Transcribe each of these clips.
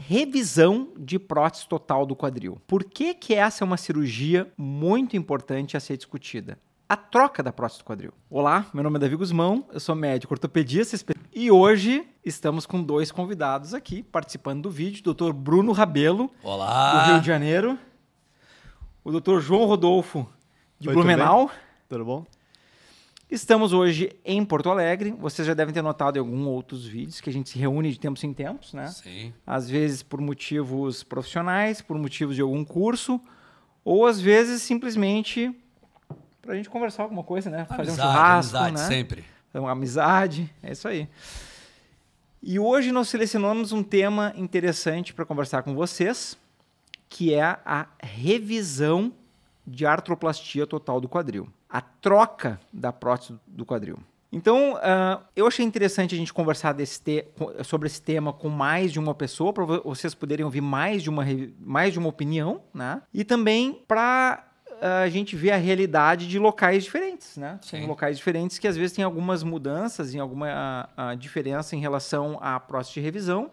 revisão de prótese total do quadril. Por que que essa é uma cirurgia muito importante a ser discutida? A troca da prótese do quadril. Olá, meu nome é Davi Guzmão, eu sou médico ortopedista e hoje estamos com dois convidados aqui participando do vídeo, o Dr. Bruno Rabelo, Olá. do Rio de Janeiro, o Dr. João Rodolfo, de Blumenau. Tudo bom? Estamos hoje em Porto Alegre. Vocês já devem ter notado em alguns outros vídeos que a gente se reúne de tempos em tempos, né? Sim. Às vezes por motivos profissionais, por motivos de algum curso, ou às vezes simplesmente para a gente conversar alguma coisa, né? Fazer um churrasco, amizade, né? sempre. Uma amizade, é isso aí. E hoje nós selecionamos um tema interessante para conversar com vocês, que é a revisão de artroplastia total do quadril. A troca da prótese do quadril. Então, eu achei interessante a gente conversar sobre esse tema com mais de uma pessoa, para vocês poderem ouvir mais de uma opinião, né? E também para a gente ver a realidade de locais diferentes, né? Sim. São locais diferentes que às vezes têm algumas mudanças, alguma diferença em relação à prótese de revisão.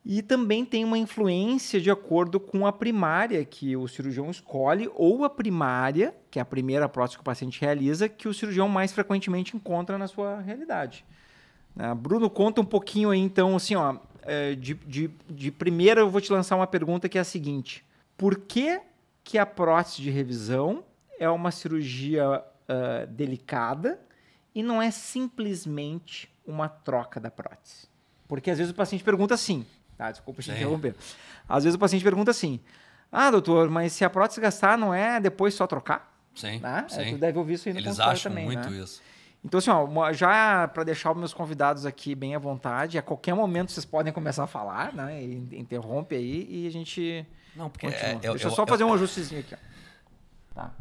E também tem uma influência de acordo com a primária que o cirurgião escolhe ou a primária, que é a primeira prótese que o paciente realiza, que o cirurgião mais frequentemente encontra na sua realidade. Bruno, conta um pouquinho aí, então, assim, ó, de primeira eu vou te lançar uma pergunta que é a seguinte. Por que a prótese de revisão é uma cirurgia delicada e não é simplesmente uma troca da prótese? Porque às vezes o paciente pergunta assim... Tá, desculpa te interromper. Às vezes o paciente pergunta assim, doutor, mas se a prótese gastar, não é depois só trocar? Sim, Né? sim. Tu deve ouvir isso aí no Eles consultório acham também, muito né? isso. Então, assim, ó, já para deixar os meus convidados aqui bem à vontade, a qualquer momento vocês podem começar a falar, né? E interrompe aí e a gente... Não, porque Deixa eu só fazer um ajustezinho aqui, ó. Tá.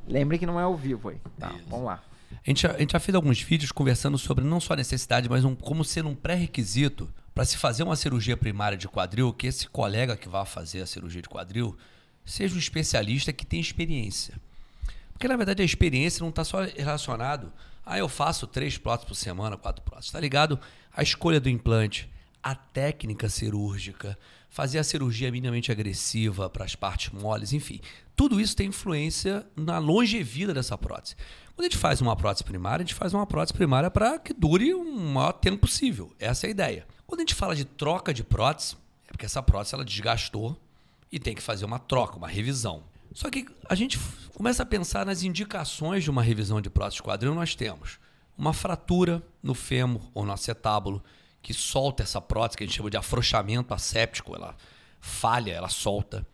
Lembre que não é ao vivo aí. Tá, vamos lá. A gente já fez alguns vídeos conversando sobre não só a necessidade, mas como ser um pré-requisito para se fazer uma cirurgia primária de quadril, que esse colega que vai fazer a cirurgia de quadril seja um especialista que tenha experiência. Porque, na verdade, a experiência não está só relacionado eu faço 3 próteses por semana, 4 próteses. Está ligado à escolha do implante, a técnica cirúrgica, fazer a cirurgia minimamente agressiva para as partes moles, enfim. Tudo isso tem influência na longevida dessa prótese. Quando a gente faz uma prótese primária, a gente faz uma prótese primária para que dure o maior tempo possível. Essa é a ideia. Quando a gente fala de troca de prótese, é porque essa prótese ela desgastou e tem que fazer uma troca, uma revisão. Só que a gente começa a pensar nas indicações de uma revisão de prótese de quadril. Nós temos uma fratura no fêmur ou no acetábulo que solta essa prótese, que a gente chama de afrouxamento asséptico, ela falha, ela solta.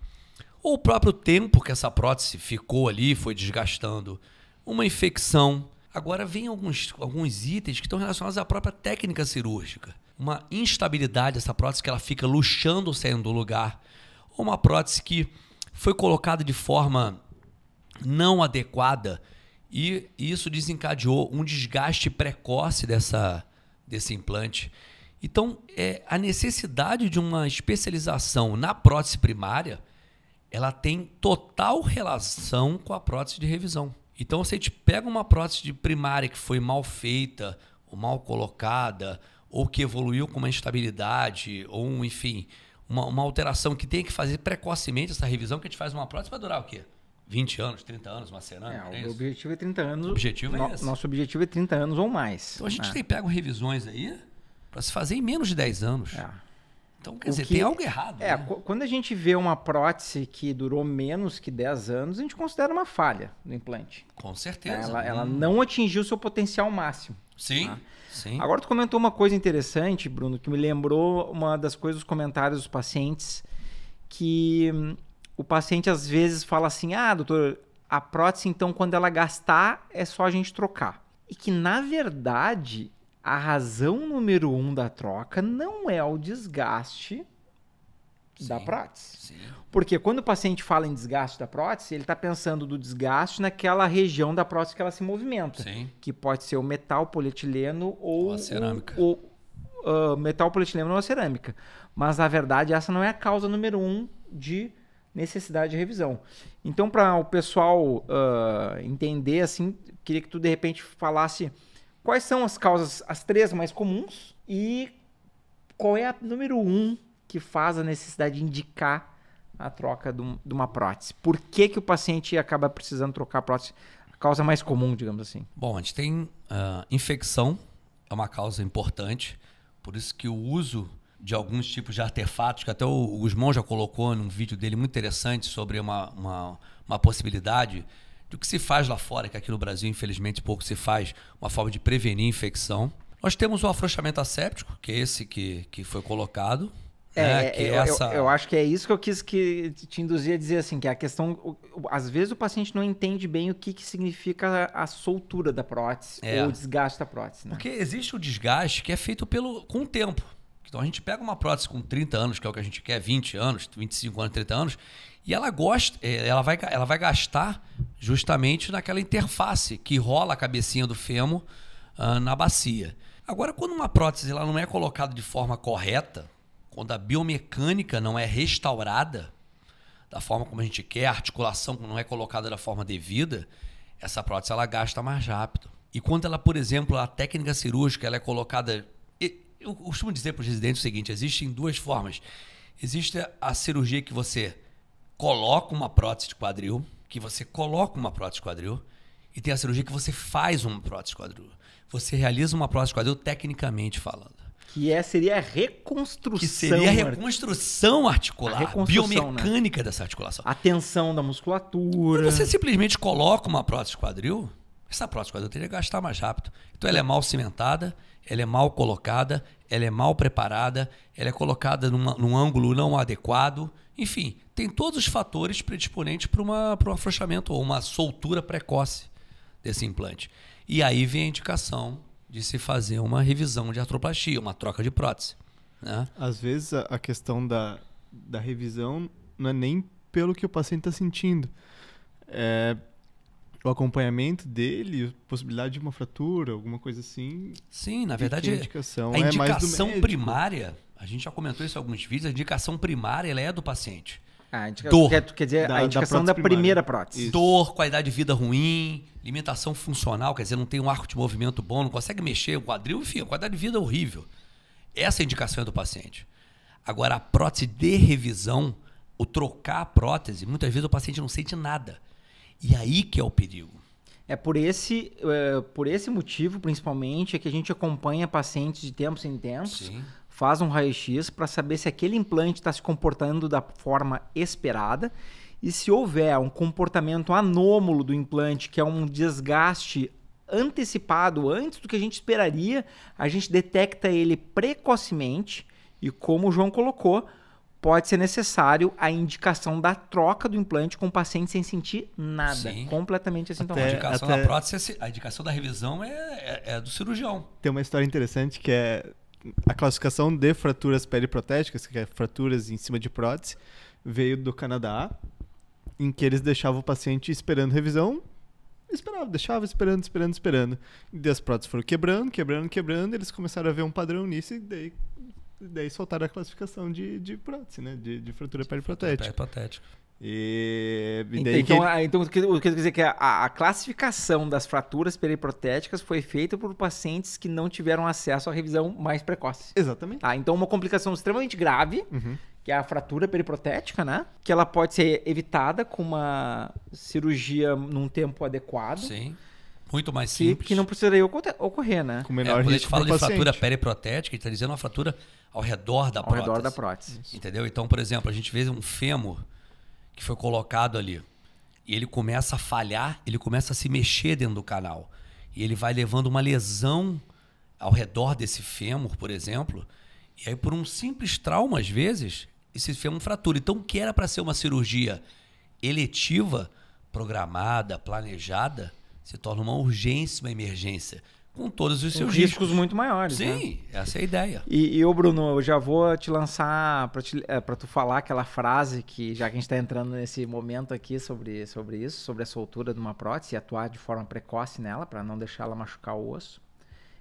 Ou o próprio tempo que essa prótese ficou ali, foi desgastando. Uma infecção. Agora vem alguns itens que estão relacionados à própria técnica cirúrgica. Uma instabilidade dessa prótese que ela fica luxando saindo do lugar. Ou uma prótese que foi colocada de forma não adequada e isso desencadeou um desgaste precoce desse implante. Então, a necessidade de uma especialização na prótese primária, ela tem total relação com a prótese de revisão. Então, se a gente pega uma prótese de primária que foi mal feita, ou mal colocada, ou que evoluiu com uma instabilidade, ou enfim, uma alteração que tem que fazer precocemente essa revisão, que a gente faz uma prótese, vai durar o quê? 20 anos, 30 anos, uma cerâmica? O objetivo é 30 anos. O objetivo é esse. Nosso objetivo é 30 anos ou mais. Então, a gente tem pego revisões aí para se fazer em menos de 10 anos. Então, quer dizer, tem algo errado. Né? Quando a gente vê uma prótese que durou menos que 10 anos, a gente considera uma falha no implante. Com certeza. Ela não atingiu o seu potencial máximo. Sim, sim. Agora, tu comentou uma coisa interessante, Bruno, que me lembrou uma das coisas dos comentários dos pacientes, que o paciente às vezes fala assim, doutor, a prótese, então, quando ela gastar, é só a gente trocar. E que, na verdade, a razão número 1 da troca não é o desgaste da prótese. Sim. Porque quando o paciente fala em desgaste da prótese, ele está pensando do desgaste naquela região da prótese que ela se movimenta. Sim. Que pode ser o metal, polietileno ou a cerâmica. Metal, polietileno ou a cerâmica. Mas, na verdade, essa não é a causa número 1 de necessidade de revisão. Então, para o pessoal entender, assim, queria que tu, de repente, falasse quais são as causas, as 3 mais comuns e qual é a número 1 que faz a necessidade de indicar a troca de uma prótese? Por que o paciente acaba precisando trocar a prótese? A causa mais comum, digamos assim. Bom, a gente tem infecção, é uma causa importante, por isso que o uso de alguns tipos de artefatos, que até o Gusmão já colocou num vídeo dele muito interessante sobre uma possibilidade do que se faz lá fora, que aqui no Brasil, infelizmente, pouco se faz, uma forma de prevenir infecção. Nós temos o afrouxamento asséptico, que é esse que foi colocado. Eu acho que é isso que eu quis te induzir a dizer, assim, que a questão... Às vezes o paciente não entende bem o que significa a soltura da prótese ou o desgaste da prótese. Né? Porque existe o desgaste que é feito com o tempo. Então a gente pega uma prótese com 30 anos, que é o que a gente quer, 20 anos, 25 anos, 30 anos, e ela vai gastar justamente naquela interface que rola a cabecinha do fêmur na bacia. Agora, quando uma prótese ela não é colocada de forma correta, quando a biomecânica não é restaurada da forma como a gente quer, a articulação não é colocada da forma devida, essa prótese ela gasta mais rápido. E quando ela, por exemplo, a técnica cirúrgica ela é colocada... Eu costumo dizer para os residentes o seguinte, existem duas formas. Existe a cirurgia que você coloca uma prótese de quadril, e tem a cirurgia que você faz uma prótese de quadril. Você realiza uma prótese de quadril tecnicamente falando. Seria a reconstrução. Que seria a reconstrução articular, a biomecânica, né? Dessa articulação. A tensão da musculatura. Quando você simplesmente coloca uma prótese de quadril, essa prótese de quadril teria que gastar mais rápido. Então ela é mal cimentada, ela é mal colocada, ela é mal preparada, ela é colocada num ângulo não adequado. Enfim, tem todos os fatores predisponentes para um afrouxamento ou uma soltura precoce desse implante. E aí vem a indicação de se fazer uma revisão de artroplastia, uma troca de prótese. Né? Às vezes a questão da revisão não é nem pelo que o paciente está sentindo. É o acompanhamento dele, possibilidade de uma fratura, alguma coisa assim. Sim, na verdade, a indicação mais do médico. Primária, a gente já comentou isso em alguns vídeos, a indicação primária ela é do paciente. Dor. Quer dizer, a indicação da primeira prótese. Isso. Dor, qualidade de vida ruim, limitação funcional, quer dizer, não tem um arco de movimento bom, não consegue mexer o quadril, enfim, a qualidade de vida é horrível. Essa é a indicação do paciente. Agora, a prótese de revisão, o trocar a prótese, muitas vezes o paciente não sente nada. E aí que é o perigo. É por esse motivo, principalmente, é que a gente acompanha pacientes de tempos em tempos, Sim. faz um raio-x para saber se aquele implante está se comportando da forma esperada e se houver um comportamento anômalo do implante, que é um desgaste antecipado antes do que a gente esperaria, a gente detecta ele precocemente e, como o João colocou, pode ser necessário a indicação da troca do implante com o paciente sem sentir nada. Sim. Completamente assintomático. A indicação da prótese, a indicação da revisão é do cirurgião. Tem uma história interessante que é a classificação de fraturas periprotéticas, que é fraturas em cima de prótese, veio do Canadá, em que eles deixavam o paciente esperando revisão, deixava esperando. E as próteses foram quebrando, eles começaram a ver um padrão nisso e daí soltaram a classificação de prótese, né? De fratura periprotética. Então, o que eu quero dizer é que a classificação das fraturas periprotéticas foi feita por pacientes que não tiveram acesso à revisão mais precoce. Exatamente. Tá? Então, uma complicação extremamente grave, que é a fratura periprotética, né? Que ela pode ser evitada com uma cirurgia num tempo adequado. Sim. Muito mais simples. Que não precisaria ocorrer, né? Com menor quando a gente risco fala de paciente. fratura periprotética, a gente está dizendo uma fratura ao redor da prótese. Ao redor da prótese. Entendeu? Então, por exemplo, a gente vê um fêmur que foi colocado ali e ele começa a falhar, ele começa a se mexer dentro do canal. E ele vai levando uma lesão ao redor desse fêmur, por exemplo. E aí, por um simples trauma, às vezes, esse fêmur fratura. Então, o que era para ser uma cirurgia eletiva, programada, planejada, se torna uma urgência, uma emergência, com todos os seus riscos muito maiores. Sim, né? Essa é a ideia. E Bruno, eu já vou te lançar para tu falar aquela frase que, já que a gente está entrando nesse momento aqui sobre isso, sobre a soltura de uma prótese e atuar de forma precoce nela, para não deixar ela machucar o osso.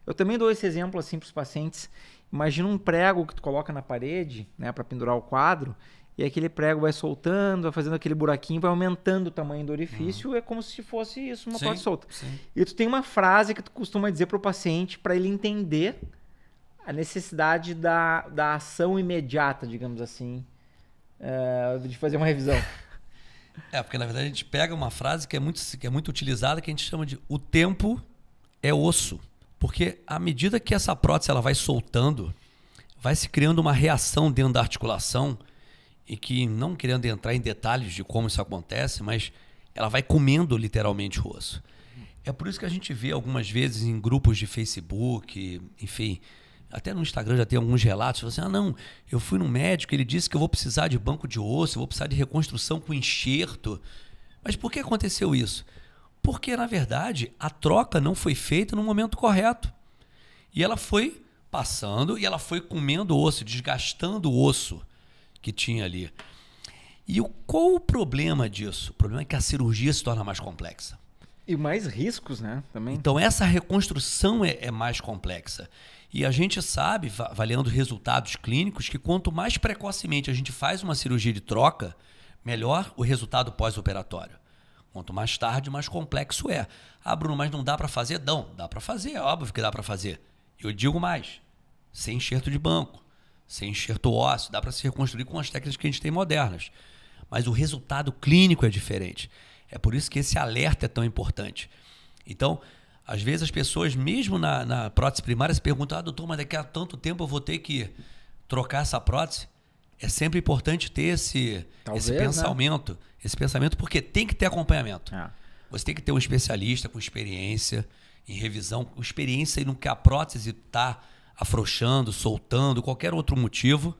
Eu também dou esse exemplo assim para os pacientes. Imagina um prego que tu coloca na parede, né, para pendurar o quadro, e aquele prego vai soltando, vai fazendo aquele buraquinho, vai aumentando o tamanho do orifício, é como se fosse isso, uma prótese solta. Sim. E tu tem uma frase que tu costuma dizer para o paciente, para ele entender a necessidade da ação imediata, digamos assim, de fazer uma revisão. Porque na verdade a gente pega uma frase que é muito utilizada, que a gente chama de o tempo é osso. Porque à medida que essa prótese ela vai soltando, vai se criando uma reação dentro da articulação, e que, não querendo entrar em detalhes de como isso acontece, mas ela vai comendo literalmente o osso. É por isso que a gente vê algumas vezes em grupos de Facebook, enfim, até no Instagram já tem alguns relatos, assim, não, eu fui no médico, ele disse que eu vou precisar de banco de osso, eu vou precisar de reconstrução com enxerto. Mas por que aconteceu isso? Porque, na verdade, a troca não foi feita no momento correto. E ela foi passando e ela foi comendo o osso, desgastando o osso que tinha ali. E qual o problema disso? O problema é que a cirurgia se torna mais complexa. E mais riscos, né? Também. Então, essa reconstrução é mais complexa. E a gente sabe, avaliando resultados clínicos, que quanto mais precocemente a gente faz uma cirurgia de troca, melhor o resultado pós-operatório. Quanto mais tarde, mais complexo é. Bruno, mas não dá para fazer? Não, dá para fazer, é óbvio que dá para fazer. Eu digo mais, sem enxerto de banco, sem enxerto ósseo, dá para se reconstruir com as técnicas que a gente tem modernas. Mas o resultado clínico é diferente. É por isso que esse alerta é tão importante. Então, às vezes as pessoas, mesmo na prótese primária, se perguntam, doutor, mas daqui a tanto tempo eu vou ter que trocar essa prótese? É sempre importante ter esse pensamento. Né? Esse pensamento, porque tem que ter acompanhamento. Você tem que ter um especialista com experiência em revisão, com experiência no que a prótese está afrouxando, soltando, qualquer outro motivo,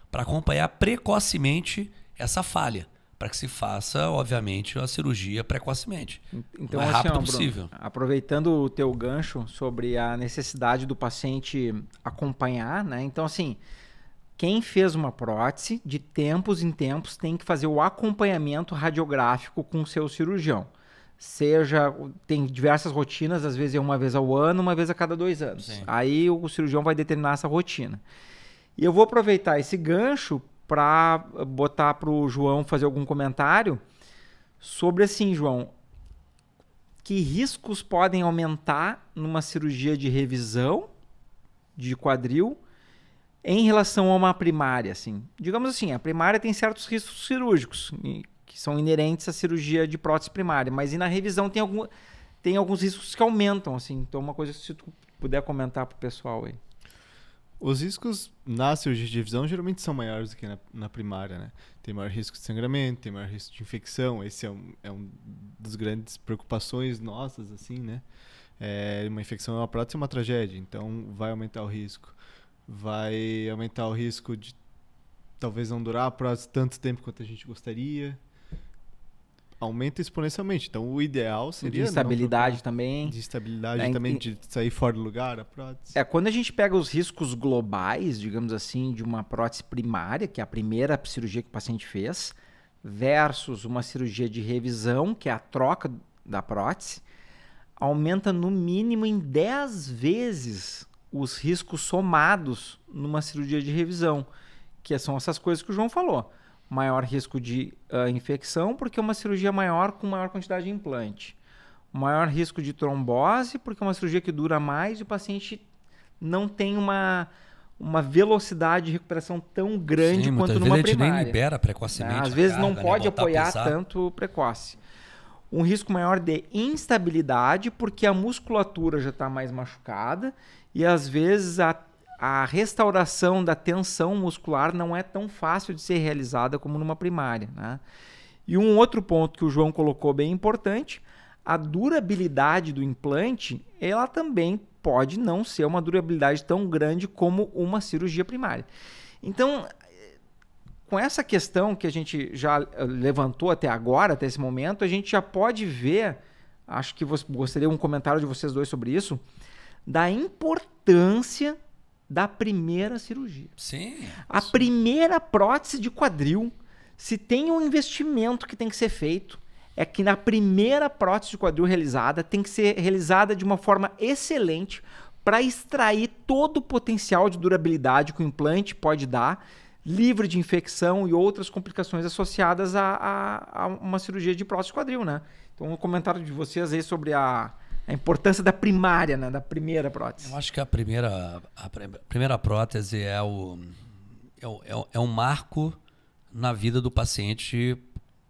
para acompanhar precocemente essa falha, para que se faça, obviamente, a cirurgia precocemente. Então, o mais rápido possível. Bruno, aproveitando o teu gancho sobre a necessidade do paciente acompanhar, né? Então, assim, quem fez uma prótese, de tempos em tempos, tem que fazer o acompanhamento radiográfico com o seu cirurgião. Tem diversas rotinas, às vezes é uma vez ao ano, uma vez a cada 2 anos. Sim. Aí o cirurgião vai determinar essa rotina. E eu vou aproveitar esse gancho para botar para o João fazer algum comentário sobre, assim, João, que riscos podem aumentar numa cirurgia de revisão de quadril em relação a uma primária, assim. Digamos assim, a primária tem certos riscos cirúrgicos que são inerentes à cirurgia de prótese primária, mas e na revisão tem alguns riscos que aumentam, assim. Então, uma coisa que se tu puder comentar para o pessoal aí. Os riscos na cirurgia de revisão geralmente são maiores do que na primária, né? Tem maior risco de sangramento, tem maior risco de infecção. Esse é um das grandes preocupações nossas, assim, né? Uma infecção é uma prótese, é uma tragédia, então vai aumentar o risco. Vai aumentar o risco de talvez não durar a prótese tanto tempo quanto a gente gostaria. Aumenta exponencialmente. Então, o ideal seria... De instabilidade também. De instabilidade também, de sair fora do lugar, a prótese. Quando a gente pega os riscos globais, digamos assim, de uma prótese primária, que é a primeira cirurgia que o paciente fez, versus uma cirurgia de revisão, que é a troca da prótese, aumenta no mínimo em 10 vezes os riscos somados numa cirurgia de revisão, que são essas coisas que o João falou. Maior risco de infecção, porque é uma cirurgia maior com maior quantidade de implante. Maior risco de trombose, porque é uma cirurgia que dura mais e o paciente não tem uma velocidade de recuperação tão grande quanto numa primária. A gente nem libera precocemente. Às vezes não pode apoiar tanto precoce. Um risco maior de instabilidade, porque a musculatura já está mais machucada e às vezes a restauração da tensão muscular não é tão fácil de ser realizada como numa primária, né? E um outro ponto que o João colocou bem importante, a durabilidade do implante, ela também pode não ser uma durabilidade tão grande como uma cirurgia primária. Então, com essa questão que a gente já levantou até agora, até esse momento, a gente já pode ver, acho que gostaria um comentário de vocês dois sobre isso, da importância da primeira cirurgia. Sim. A primeira prótese de quadril, se tem um investimento que tem que ser feito, é que na primeira prótese de quadril realizada, tem que ser realizada de uma forma excelente para extrair todo o potencial de durabilidade que o implante pode dar, livre de infecção e outras complicações associadas a uma cirurgia de prótese de quadril, né? Então, um comentário de vocês aí sobre a A importância da primária, né? Da primeira prótese. Eu acho que a primeira prótese é um marco na vida do paciente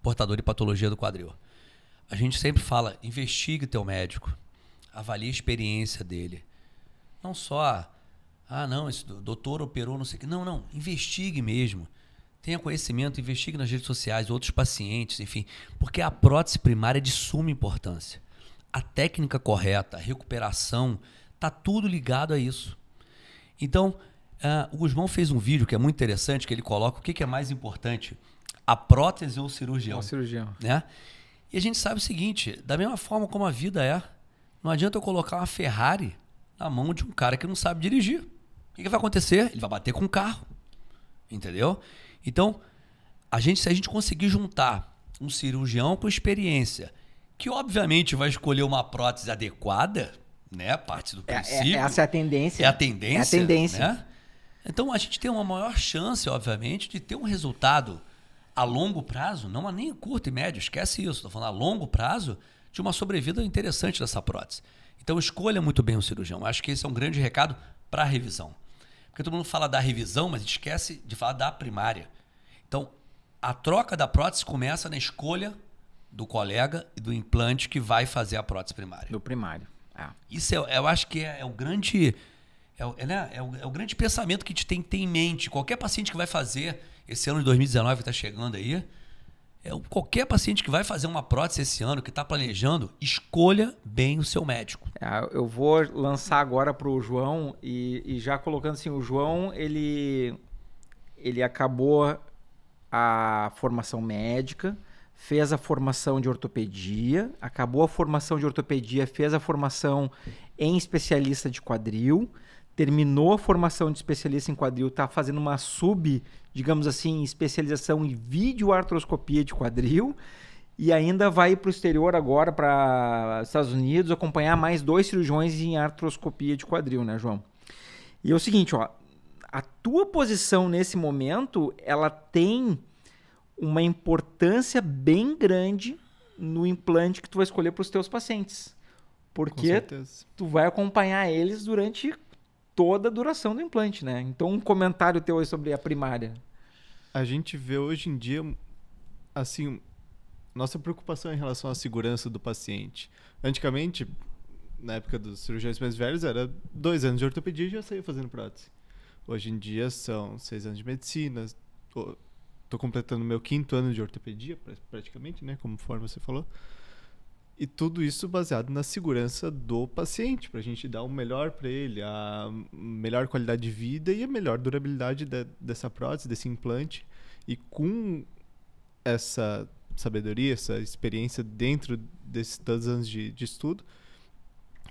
portador de patologia do quadril. A gente sempre fala, investigue teu médico, avalie a experiência dele. Não só, não, esse doutor operou, não sei o que. Não, investigue mesmo. Tenha conhecimento, investigue nas redes sociais, outros pacientes, enfim. Porque a prótese primária é de suma importância. A técnica correta, a recuperação, tá tudo ligado a isso. Então, o Gusmão fez um vídeo que é muito interessante, que ele coloca o que é mais importante, a prótese ou o cirurgião. O cirurgião. Né? E a gente sabe o seguinte, da mesma forma como a vida é, não adianta eu colocar uma Ferrari na mão de um cara que não sabe dirigir. O que vai acontecer? Ele vai bater com o carro. Entendeu? Então, se a gente conseguir juntar um cirurgião com experiência, que obviamente vai escolher uma prótese adequada, né? Parte do princípio. Essa é a tendência. É a tendência. É a tendência. Né? Então a gente tem uma maior chance, obviamente, de ter um resultado a longo prazo, não nem curto e médio, esquece isso. Estou falando a longo prazo de uma sobrevida interessante dessa prótese. Então escolha muito bem o cirurgião. Acho que esse é um grande recado para a revisão. Porque todo mundo fala da revisão, mas esquece de falar da primária. Então, a troca da prótese começa na escolha do colega e do implante que vai fazer a prótese primária. Do primário. Isso eu acho que é o grande o grande pensamento que a gente tem que ter em mente. Qualquer paciente que vai fazer esse ano de 2019 que está chegando aí, qualquer paciente que vai fazer uma prótese esse ano, que está planejando, escolha bem o seu médico. Eu vou lançar agora para o João e já colocando assim, o João ele acabou a formação médica, fez a formação de ortopedia, acabou a formação de ortopedia, fez a formação em especialista de quadril, terminou a formação de especialista em quadril, está fazendo uma digamos assim, especialização em videoartroscopia de quadril e ainda vai para o exterior agora, para Estados Unidos, acompanhar mais 2 cirurgiões em artroscopia de quadril, né, João? E é o seguinte, a tua posição nesse momento, ela tem uma importância bem grande no implante que tu vai escolher para os teus pacientes. Porque tu vai acompanhar eles durante toda a duração do implante, né? Então, um comentário teu aí sobre a primária. A gente vê hoje em dia, assim, nossa preocupação em relação à segurança do paciente. Antigamente, na época dos cirurgiões mais velhos, era 2 anos de ortopedia e já saía fazendo prótese. Hoje em dia são 6 anos de medicina. Estou completando meu 5º ano de ortopedia, praticamente, né? Conforme você falou. E tudo isso baseado na segurança do paciente, para a gente dar o melhor para ele, a melhor qualidade de vida e a melhor durabilidade dessa prótese, desse implante. E com essa sabedoria, essa experiência dentro desses tantos anos de estudo,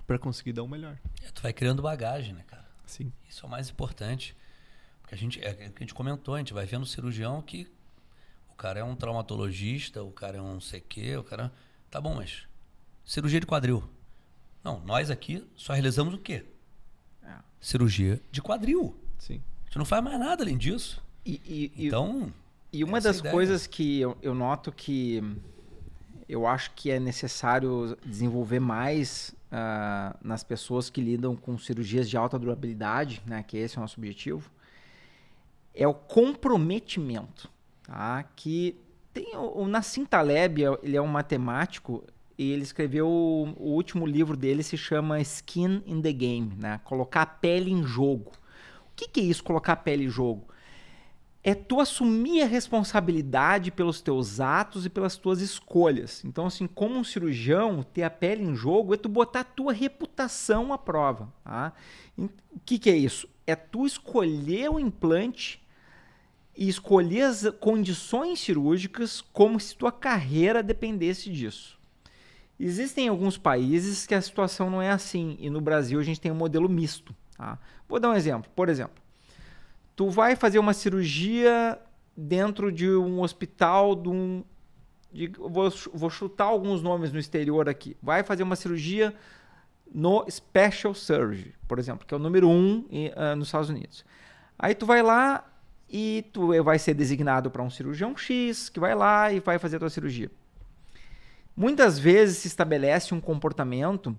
para conseguir dar o melhor. Tu vai criando bagagem, né, cara? Sim. Isso é o mais importante. Porque a gente comentou, a gente vai vendo o cirurgião que o cara é um traumatologista, o cara é um sei quê, o cara... Tá bom, mas cirurgia de quadril. Não, nós aqui só realizamos o quê? Cirurgia de quadril. Sim. A gente não faz mais nada além disso. Então... E uma das coisas que eu noto que eu acho que é necessário desenvolver mais nas pessoas que lidam com cirurgias de alta durabilidade, né, que esse é o nosso objetivo, é o comprometimento. Tá? Que tem o Nassim Taleb, ele é um matemático, e ele escreveu o último livro dele, se chama Skin in the Game, né? Colocar a pele em jogo. O que é isso, colocar a pele em jogo? É tu assumir a responsabilidade pelos teus atos e pelas tuas escolhas. Então, assim, como um cirurgião, ter a pele em jogo é tu botar a tua reputação à prova. Tá? O que é isso? É tu escolher o implante e escolher as condições cirúrgicas como se tua carreira dependesse disso. Existem alguns países que a situação não é assim, e no Brasil a gente tem um modelo misto. Tá? Vou dar um exemplo. Por exemplo, tu vai fazer uma cirurgia dentro de um hospital vou chutar alguns nomes no exterior aqui. Vai fazer uma cirurgia no Special Surgery, por exemplo, que é o número 1 nos Estados Unidos. Aí tu vai lá e tu vai ser designado para um cirurgião X, que vai lá e vai fazer a tua cirurgia. Muitas vezes se estabelece um comportamento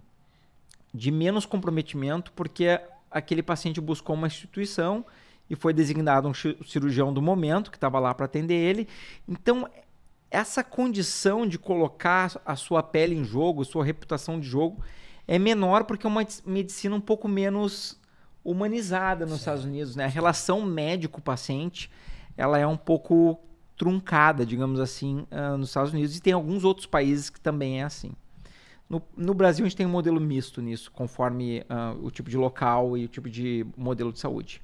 de menos comprometimento, porque aquele paciente buscou uma instituição e foi designado um cirurgião do momento que estava lá para atender ele. Então, essa condição de colocar a sua pele em jogo, sua reputação de jogo, é menor porque é uma medicina um pouco menos humanizada nos Estados Unidos, né? A relação médico-paciente, ela é um pouco truncada, digamos assim, nos Estados Unidos, e tem alguns outros países que também é assim. No Brasil, a gente tem um modelo misto nisso, conforme o tipo de local e o tipo de modelo de saúde.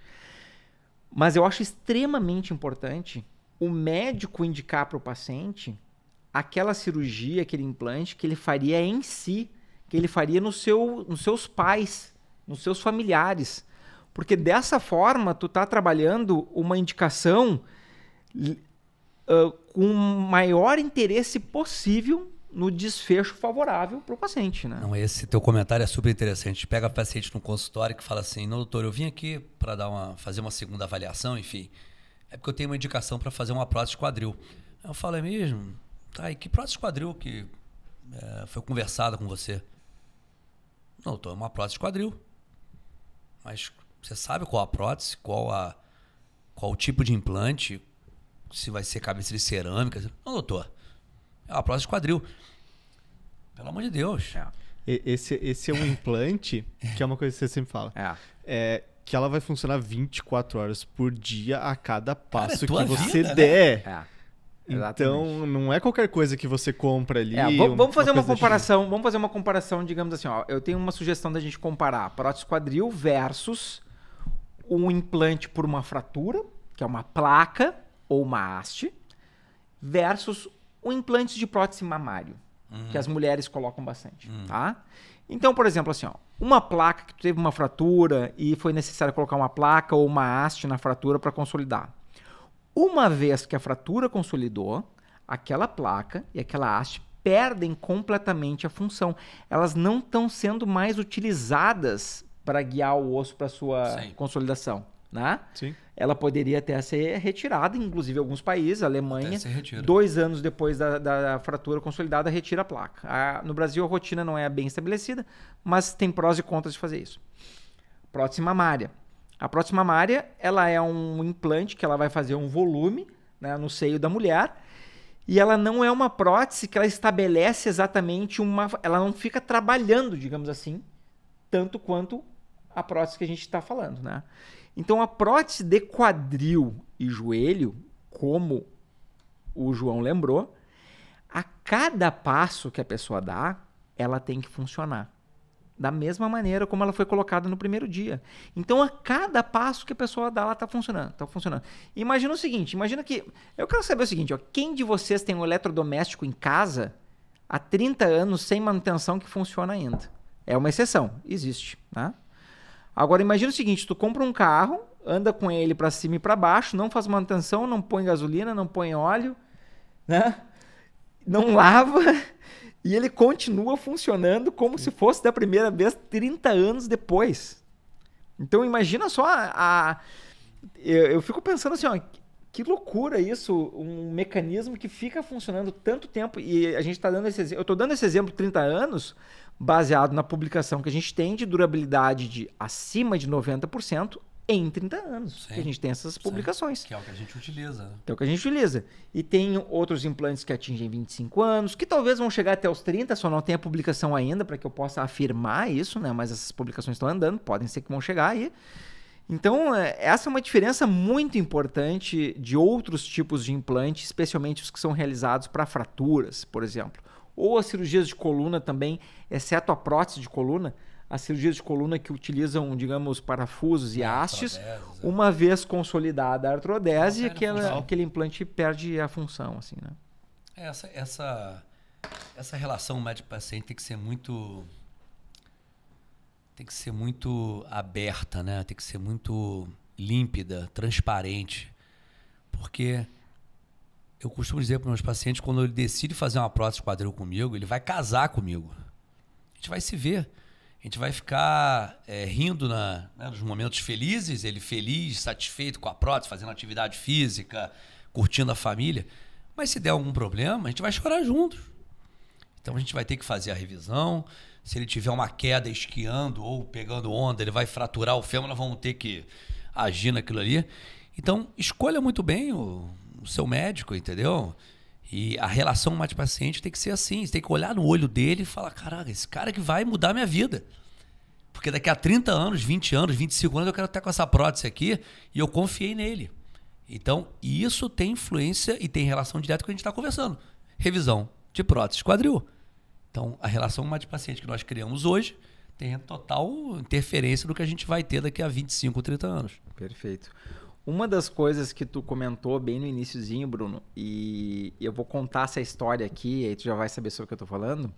Mas eu acho extremamente importante o médico indicar para o paciente aquela cirurgia, aquele implante que ele faria em si, que ele faria nos seus pais, nos seus familiares. Porque dessa forma, tu está trabalhando uma indicação com o maior interesse possível no desfecho favorável para o paciente, né? Não, esse teu comentário é super interessante. Pega paciente no consultório que fala assim, não, doutor, eu vim aqui para fazer uma segunda avaliação, enfim. É porque eu tenho uma indicação para fazer uma prótese de quadril. Eu falo, é mesmo? Tá, e que prótese de quadril que foi conversada com você? Não, doutor, é uma prótese de quadril. Mas você sabe qual a prótese, qual o tipo de implante, se vai ser cabeça de cerâmica? Não, doutor, é uma prótese de quadril. Pelo amor de Deus. Esse é um implante, que é uma coisa que você sempre fala. Que ela vai funcionar 24 horas por dia a cada passo que você der. Então, não é qualquer coisa que você compra ali. Vamos fazer uma comparação. Vamos fazer uma comparação, digamos assim. Ó, eu tenho uma sugestão da gente comparar prótese quadril versus um implante por uma fratura, que é uma placa ou uma haste, versus um implante de prótese mamário, que as mulheres colocam bastante. Tá? Então, por exemplo, assim, ó, uma placa que teve uma fratura e foi necessário colocar uma placa ou uma haste na fratura para consolidar. Uma vez que a fratura consolidou, aquela placa e aquela haste perdem completamente a função. Elas não estão sendo mais utilizadas para guiar o osso para sua consolidação, né? Sim. Ela poderia até ser retirada, inclusive em alguns países, a Alemanha, 2 anos depois da fratura consolidada, retira a placa. No Brasil, a rotina não é bem estabelecida, mas tem prós e contras de fazer isso. Prótese mamária. A prótese mamária, ela é um implante que ela vai fazer um volume, né, no seio da mulher, e ela não é uma prótese que ela estabelece exatamente ela não fica trabalhando, digamos assim, tanto quanto a prótese que a gente está falando, né? Então, a prótese de quadril e joelho, como o João lembrou, a cada passo que a pessoa dá, ela tem que funcionar da mesma maneira como ela foi colocada no primeiro dia. Então, a cada passo que a pessoa dá, ela está funcionando, está funcionando. Imagina o seguinte, eu quero saber o seguinte, ó, quem de vocês tem um eletrodoméstico em casa há 30 anos sem manutenção que funciona ainda? É uma exceção, existe, né? Agora, imagina o seguinte, tu compra um carro, anda com ele para cima e para baixo, não faz manutenção, não põe gasolina, não põe óleo, né? Não lava, e ele continua funcionando como se fosse da primeira vez 30 anos depois. Então, imagina só eu fico pensando assim, ó, que loucura isso, um mecanismo que fica funcionando tanto tempo, e a gente está dando eu estou dando esse exemplo 30 anos, baseado na publicação que a gente tem de durabilidade de acima de 90% em 30 anos. Que a gente tem essas publicações. Que é o que a gente utiliza. Que é o que a gente utiliza. E tem outros implantes que atingem 25 anos, que talvez vão chegar até os 30, só não tem a publicação ainda para que eu possa afirmar isso, né? Mas essas publicações estão andando, podem ser que vão chegar aí. Então, essa é uma diferença muito importante de outros tipos de implantes, especialmente os que são realizados para fraturas, por exemplo. Ou as cirurgias de coluna também, exceto a prótese de coluna, as cirurgias de coluna que utilizam, digamos, parafusos e hastes, uma vez consolidada a artrodese, aquele implante perde a função, assim, né? Essa relação médico-paciente tem que ser muito aberta, né? Tem que ser muito límpida, transparente, porque eu costumo dizer para os meus pacientes, quando ele decide fazer uma prótese de quadril comigo, ele vai casar comigo. A gente vai se ver. A gente vai ficar rindo nos momentos felizes, ele feliz, satisfeito com a prótese, fazendo atividade física, curtindo a família. Mas se der algum problema, a gente vai chorar juntos. Então a gente vai ter que fazer a revisão. Se ele tiver uma queda esquiando ou pegando onda, ele vai fraturar o fêmur, nós vamos ter que agir naquilo ali. Então, escolha muito bem o seu médico, entendeu? E a relação médico-paciente tem que ser assim. Você tem que olhar no olho dele e falar, caraca, esse cara que vai mudar a minha vida. Porque daqui a 30 anos, 20 anos, 25 anos, eu quero estar com essa prótese aqui e eu confiei nele. Então, isso tem influência e tem relação direta com o que a gente está conversando. Revisão de prótese quadril. Então, a relação médico-paciente que nós criamos hoje tem total interferência no que a gente vai ter daqui a 25, 30 anos. Perfeito. Uma das coisas que tu comentou bem no iniciozinho, Bruno, e eu vou contar essa história aqui, aí tu já vai saber sobre o que eu tô falando,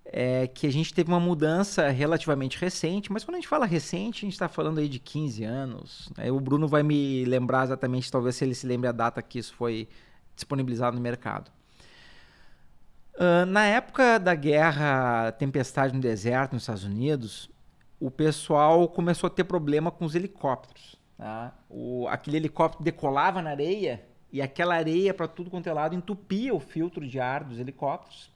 é que a gente teve uma mudança relativamente recente, mas quando a gente fala recente, a gente está falando aí de 15 anos. Né? O Bruno vai me lembrar exatamente, talvez se ele se lembre a data que isso foi disponibilizado no mercado. Na época da guerra Tempestade no Deserto, nos Estados Unidos, o pessoal começou a ter problema com os helicópteros. Tá? Aquele helicóptero decolava na areia e aquela areia para tudo quanto é lado entupia o filtro de ar dos helicópteros.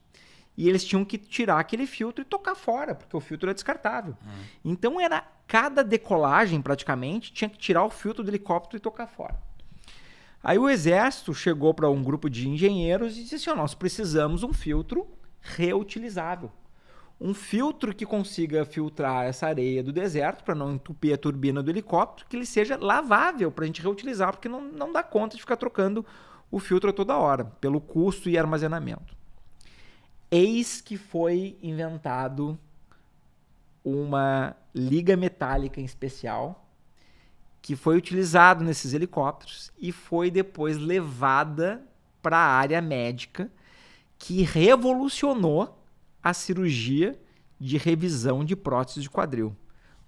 E eles tinham que tirar aquele filtro e tocar fora, porque o filtro era descartável. Então, cada decolagem, praticamente, tinha que tirar o filtro do helicóptero e tocar fora. Aí o exército chegou para um grupo de engenheiros e disse assim, nós precisamos de um filtro reutilizável. Um filtro que consiga filtrar essa areia do deserto para não entupir a turbina do helicóptero, que ele seja lavável para a gente reutilizar, porque não dá conta de ficar trocando o filtro a toda hora, pelo custo e armazenamento. Eis que foi inventado uma liga metálica em especial, que foi utilizado nesses helicópteros e foi depois levada para a área médica, que revolucionou a cirurgia de revisão de prótese de quadril.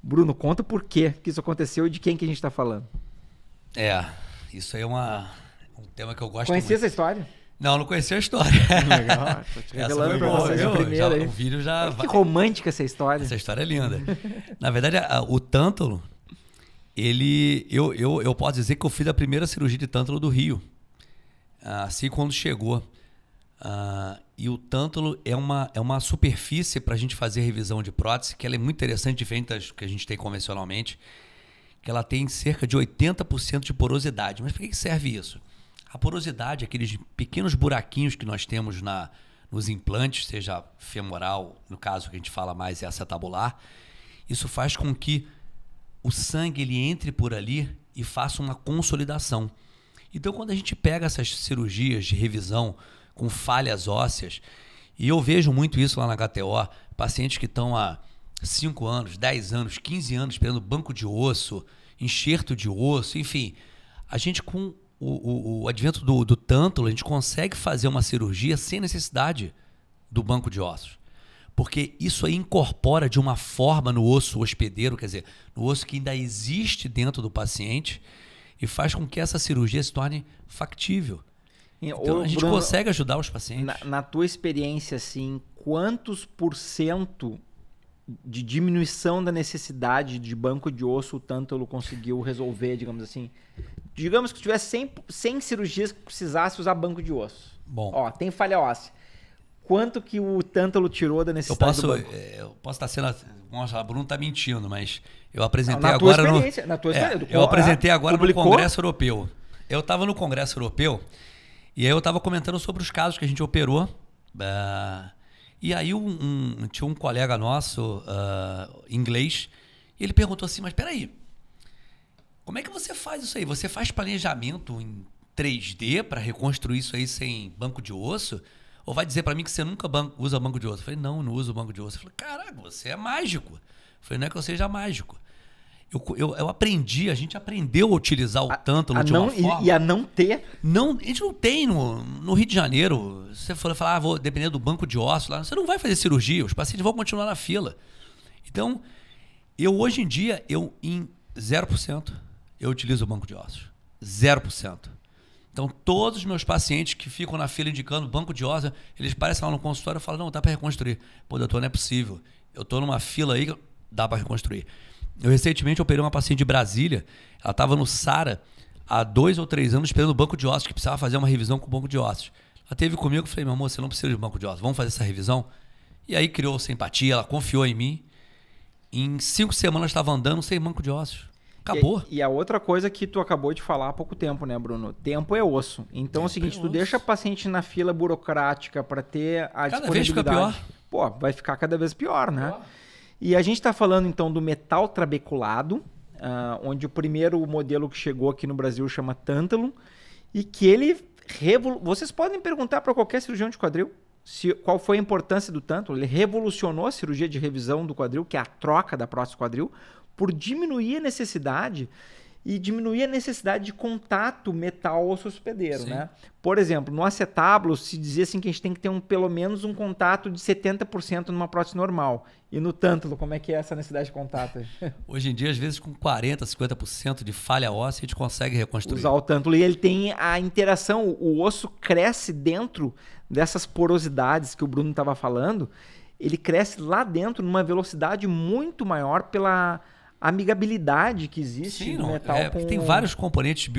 Bruno, conta por que isso aconteceu e de quem que a gente está falando. Isso aí é um tema que eu gosto muito. Conhecia essa história? Não conhecia a história. Legal, tô te revelando para vocês a primeira aí. O vídeo já... Que romântica essa história. Essa história é linda. Na verdade, o tântalo, eu posso dizer que eu fiz a primeira cirurgia de tântalo do Rio. Assim quando chegou. E o tântalo é uma superfície para a gente fazer revisão de prótese, que ela é muito interessante, diferente das que a gente tem convencionalmente, que ela tem cerca de 80% de porosidade. Mas para que serve isso? A porosidade, aqueles pequenos buraquinhos que nós temos nos implantes, seja femoral, no caso que a gente fala mais é acetabular, isso faz com que o sangue ele entre por ali e faça uma consolidação. Então, quando a gente pega essas cirurgias de revisão com falhas ósseas, e eu vejo muito isso lá na HTO, pacientes que estão há 5 anos, 10 anos, 15 anos esperando banco de osso, enxerto de osso, enfim, a gente com o advento do tântalo, a gente consegue fazer uma cirurgia sem necessidade do banco de ossos. Porque isso aí incorpora de uma forma no osso hospedeiro, quer dizer, no osso que ainda existe dentro do paciente e faz com que essa cirurgia se torne factível. Então, a gente Bruno, consegue ajudar os pacientes. Na tua experiência, assim, quantos % de diminuição da necessidade de banco de osso o tântalo conseguiu resolver, digamos assim? Digamos que tivesse 100 cirurgias que precisasse usar banco de osso. Bom. Tem falha óssea. Quanto que o tântalo tirou da necessidade do banco? Eu posso estar sendo... Nossa, a Bruno está mentindo, mas eu apresentei na agora... Na tua experiência. Eu apresentei agora publicou? no Congresso Europeu. Eu estava no Congresso Europeu e aí eu estava comentando sobre os casos que a gente operou. E aí tinha um colega nosso, inglês, e ele perguntou assim, mas peraí, como é que você faz isso aí? Você faz planejamento em 3D para reconstruir isso aí sem banco de osso? Ou vai dizer para mim que você nunca usa banco de osso? Eu falei, não uso banco de osso. Eu falei, caraca, você é mágico. Eu falei, não é que eu seja mágico. Eu aprendi, a gente aprendeu a utilizar o tântalo de uma forma... E a não ter? Não, a gente não tem no Rio de Janeiro. Se você for falar, vou depender do banco de ossos lá, você não vai fazer cirurgia, os pacientes vão continuar na fila. Então, hoje em dia, em 0%, eu utilizo o banco de ossos. 0%. Então, todos os meus pacientes que ficam na fila indicando banco de ossos, eles parecem lá no consultório e falam, não, dá para reconstruir. Pô, doutor, não é possível. Eu estou numa fila aí, dá para reconstruir. Eu recentemente operei uma paciente de Brasília, ela estava no SARA há 2 ou 3 anos esperando o banco de ossos, que precisava fazer uma revisão com o banco de ossos. Ela teve comigo, falei, meu amor, você não precisa de banco de ossos, vamos fazer essa revisão? E aí criou simpatia, ela confiou em mim. Em 5 semanas estava andando sem banco de ossos. Acabou. E a outra coisa que tu acabou de falar há pouco tempo, né, Bruno? Tempo é osso. Então é o seguinte, tu deixa a paciente na fila burocrática para ter a cada vez fica pior. Pô, vai ficar cada vez pior, né? E a gente está falando então do metal trabeculado, onde o primeiro modelo que chegou aqui no Brasil chama Tântalo, e que ele... Vocês podem perguntar para qualquer cirurgião de quadril qual foi a importância do Tântalo. Ele revolucionou a cirurgia de revisão do quadril, que é a troca da prótese quadril, por diminuir a necessidade de contato metal osso hospedeiro, né? Por exemplo, no acetábulo se dizia assim que a gente tem que ter pelo menos um contato de 70% numa prótese normal. E no Tântalo, como é que é essa necessidade de contato? Hoje em dia, às vezes, com 40%, 50% de falha óssea, a gente consegue reconstruir. Usar o Tântalo. E ele tem a interação, o osso cresce dentro dessas porosidades que o Bruno estava falando, ele cresce lá dentro numa velocidade muito maior pela amigabilidade que existe no metal. Porque tem vários componentes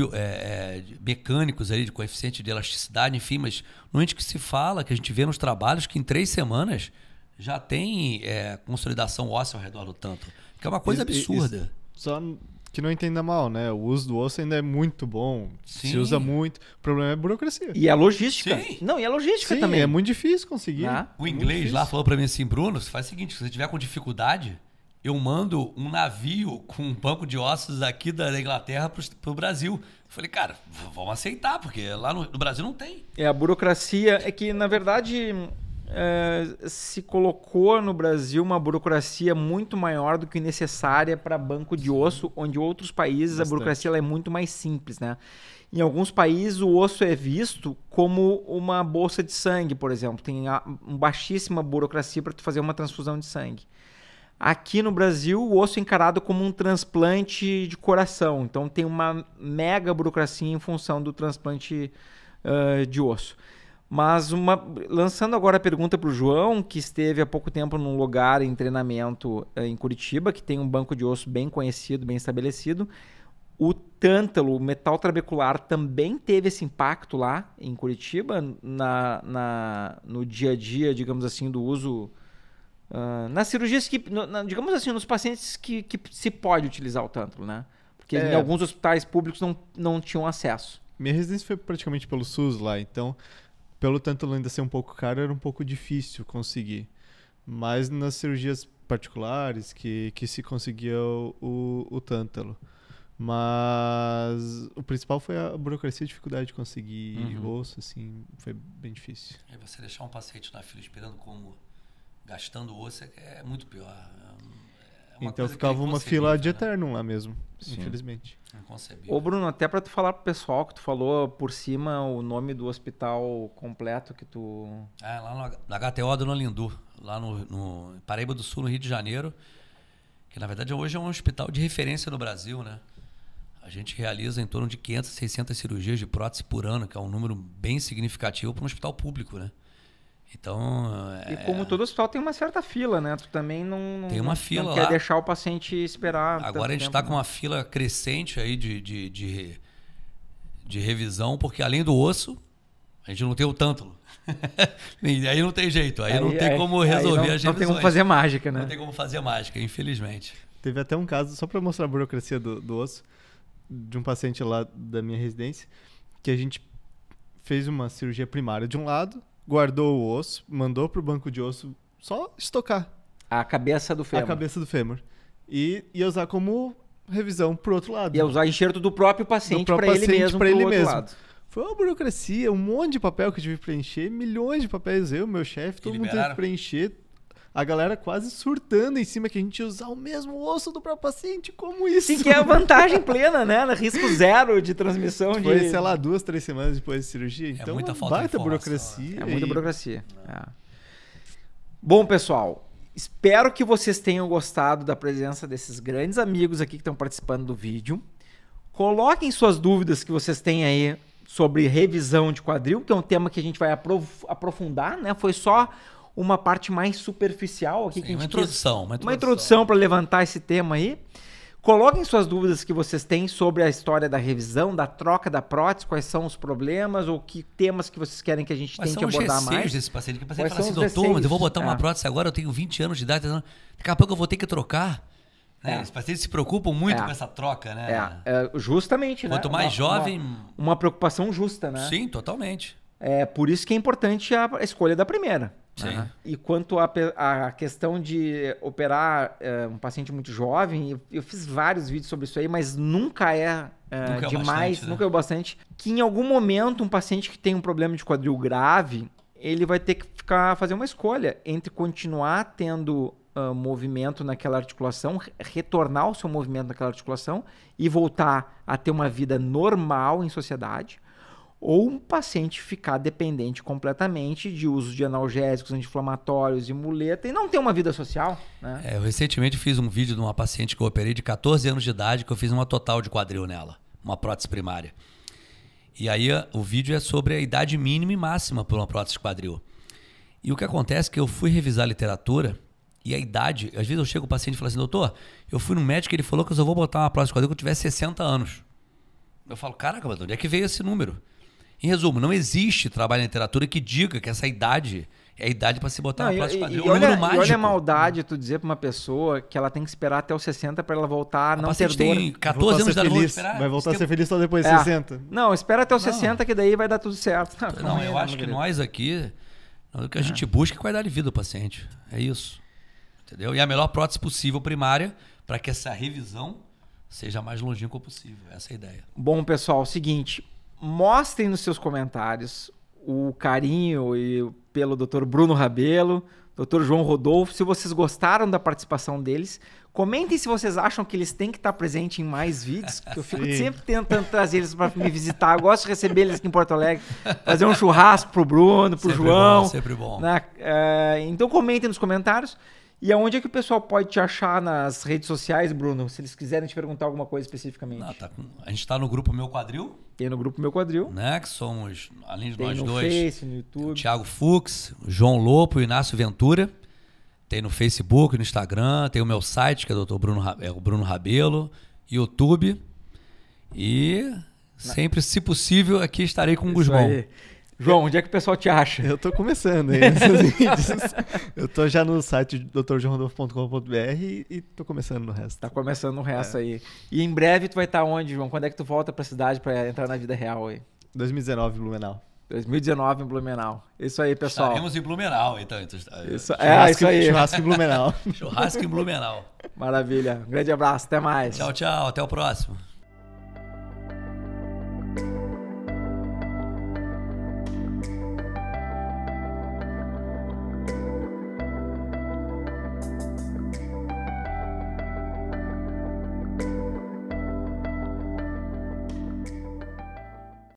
mecânicos ali, de coeficiente de elasticidade, enfim, mas normalmente que se fala, que a gente vê nos trabalhos, que em 3 semanas já tem consolidação óssea ao redor do Tântalo, que é uma coisa absurda. Só que não entenda mal, né? O uso do osso ainda é muito bom, se usa muito. O problema é a burocracia. E a logística. Sim. Não, e a logística Sim, também. é muito difícil conseguir. O inglês lá falou pra mim assim, Bruno, você faz o seguinte, se você tiver com dificuldade, eu mando um navio com um banco de ossos aqui da Inglaterra pro Brasil. Eu falei, cara, vamos aceitar, porque lá no Brasil não tem. A burocracia é que, na verdade, se colocou no Brasil uma burocracia muito maior do que necessária para banco de osso, onde outros países a burocracia ela é muito mais simples, né? Em alguns países o osso é visto como uma bolsa de sangue, por exemplo. Tem uma baixíssima burocracia para tu fazer uma transfusão de sangue. Aqui no Brasil, o osso é encarado como um transplante de coração. Então, tem uma mega burocracia em função do transplante de osso. Mas, lançando agora a pergunta para o João, que esteve há pouco tempo num lugar em treinamento em Curitiba, que tem um banco de osso bem conhecido, bem estabelecido. O Tântalo, o metal trabecular, também teve esse impacto lá em Curitiba, no dia a dia, digamos assim, do uso... nas cirurgias que, digamos assim, nos pacientes que se pode utilizar o Tântalo, né? Porque em alguns hospitais públicos não tinham acesso. Minha residência foi praticamente pelo SUS lá, então pelo Tântalo ainda ser um pouco caro, era um pouco difícil conseguir. Mas nas cirurgias particulares que se conseguia o Tântalo. Mas o principal foi a burocracia e a dificuldade de conseguir osso, assim, foi bem difícil. E você deixar um paciente na fila esperando gastando osso é muito pior. Então ficava uma fila de eternum lá mesmo, infelizmente. Ô Bruno, até para tu falar pro pessoal que tu falou por cima o nome do hospital completo que tu... lá na HTO Dona Lindu, lá no Paraíba do Sul, no Rio de Janeiro, que na verdade hoje é um hospital de referência no Brasil, né? A gente realiza em torno de 500, 600 cirurgias de prótese por ano, que é um número bem significativo para um hospital público, né? Então, E como todo hospital tem uma certa fila, né? Tu também não, tem uma fila não lá. quer deixar o paciente esperar. Agora a gente está com uma fila crescente aí de revisão, porque além do osso, a gente não tem o Tântalo. E aí não tem jeito, aí não tem como resolver as revisões. Não tem como fazer mágica, né? Não tem como fazer mágica, infelizmente. Teve até um caso, só para mostrar a burocracia do osso, de um paciente lá da minha residência, que a gente fez uma cirurgia primária de um lado, guardou o osso, mandou pro banco de osso só estocar. A cabeça do fêmur. A cabeça do fêmur. E ia usar como revisão pro outro lado. Ia usar enxerto do próprio paciente para ele mesmo, pra ele outro mesmo. lado. Foi uma burocracia, um monte de papel que eu tive que preencher, milhões de papéis, meu chefe, todo mundo teve que preencher. A galera quase surtando em cima que a gente ia usar o mesmo osso do próprio paciente, como isso? Sim, que é a vantagem plena, né? Risco zero de transmissão. Foi, sei lá, 2, 3 semanas depois da cirurgia. Então, muita falta baita de burocracia. É muita burocracia. Bom, pessoal, espero que vocês tenham gostado da presença desses grandes amigos aqui que estão participando do vídeo. Coloquem suas dúvidas que vocês têm aí sobre revisão de quadril, que é um tema que a gente vai aprofundar, né? Foi só uma parte mais superficial aqui. Sim, uma introdução para levantar esse tema aí. Coloquem suas dúvidas que vocês têm sobre a história da revisão, da troca da prótese, quais são os problemas ou que temas que vocês querem que a gente tente abordar mais. Quais são os receios desse paciente? Que o paciente fala assim, doutor, mas eu vou botar uma prótese agora, eu tenho 20 anos de idade, daqui a pouco eu vou ter que trocar. Os pacientes se preocupam muito com essa troca, né? Justamente, Quanto mais jovem... Uma preocupação justa, né? Sim, totalmente. É por isso que é importante a escolha da primeira. Sim. E quanto à questão de operar um paciente muito jovem, eu fiz vários vídeos sobre isso aí, mas nunca é demais, nunca é o bastante, que em algum momento um paciente que tem um problema de quadril grave, ele vai ter que fazer uma escolha entre continuar tendo movimento naquela articulação, retornar o seu movimento naquela articulação e voltar a ter uma vida normal em sociedade, ou um paciente ficar dependente completamente de uso de analgésicos, anti-inflamatórios e muleta e não ter uma vida social, né? Eu recentemente fiz um vídeo de uma paciente que eu operei de 14 anos de idade, que eu fiz uma total de quadril nela, uma prótese primária. E aí o vídeo é sobre a idade mínima e máxima para uma prótese de quadril. E o que acontece é que eu fui revisar a literatura e a idade, às vezes eu chego o paciente e falo assim, doutor, eu fui no médico e ele falou que eu só vou botar uma prótese de quadril quando eu tiver 60 anos. Eu falo, caraca, mas de onde é que veio esse número? Em resumo, não existe trabalho na literatura que diga que essa idade é a idade para se botar uma prótese de quadril. E olha a maldade tu dizer para uma pessoa que ela tem que esperar até os 60 para ela voltar a não ter dor. Tem 14 anos de idade, vou esperar. Vai voltar a ser feliz só depois de 60. Não, espera até os 60 que daí vai dar tudo certo. Não, eu acho que nós aqui, o que a gente busca é qualidade de vida do paciente. É isso. Entendeu? E a melhor prótese possível primária para que essa revisão seja a mais longínqua possível. Essa é a ideia. Bom, pessoal, é o seguinte... Mostrem nos seus comentários o carinho pelo Dr. Bruno Rabelo, Dr. João Rodolfo, se vocês gostaram da participação deles. Comentem se vocês acham que eles têm que estar presentes em mais vídeos, que eu fico sempre tentando trazer eles para me visitar. Eu gosto de receber eles aqui em Porto Alegre, fazer um churrasco pro Bruno, pro João. Bom, sempre bom. Né? Então comentem nos comentários. E aonde é que o pessoal pode te achar nas redes sociais, Bruno? Se eles quiserem te perguntar alguma coisa especificamente. A gente está no grupo Meu Quadril. Tem no grupo Meu Quadril. Né? Que somos, além de tem nós no dois, Face, no YouTube. O Thiago Fux, o João Lopo e o Inácio Ventura. Tem no Facebook, no Instagram. Tem o meu site, que é o Bruno Rabelo. YouTube. E sempre, se possível, aqui estarei com o Gusmão. João, onde é que o pessoal te acha? Eu tô começando aí nesses vídeos. Eu tô já no site drjoãorodolfo.com.br e tô começando no resto. Tá começando no resto aí. E em breve tu vai estar onde, João? Quando é que tu volta pra cidade pra entrar na vida real aí? 2019, Blumenau. 2019 em Blumenau. Isso aí, pessoal. Estaremos em Blumenau, então. Isso aí. Churrasco em Blumenau. Churrasco em Blumenau. Maravilha. Um grande abraço. Até mais. Tchau, tchau. Até o próximo.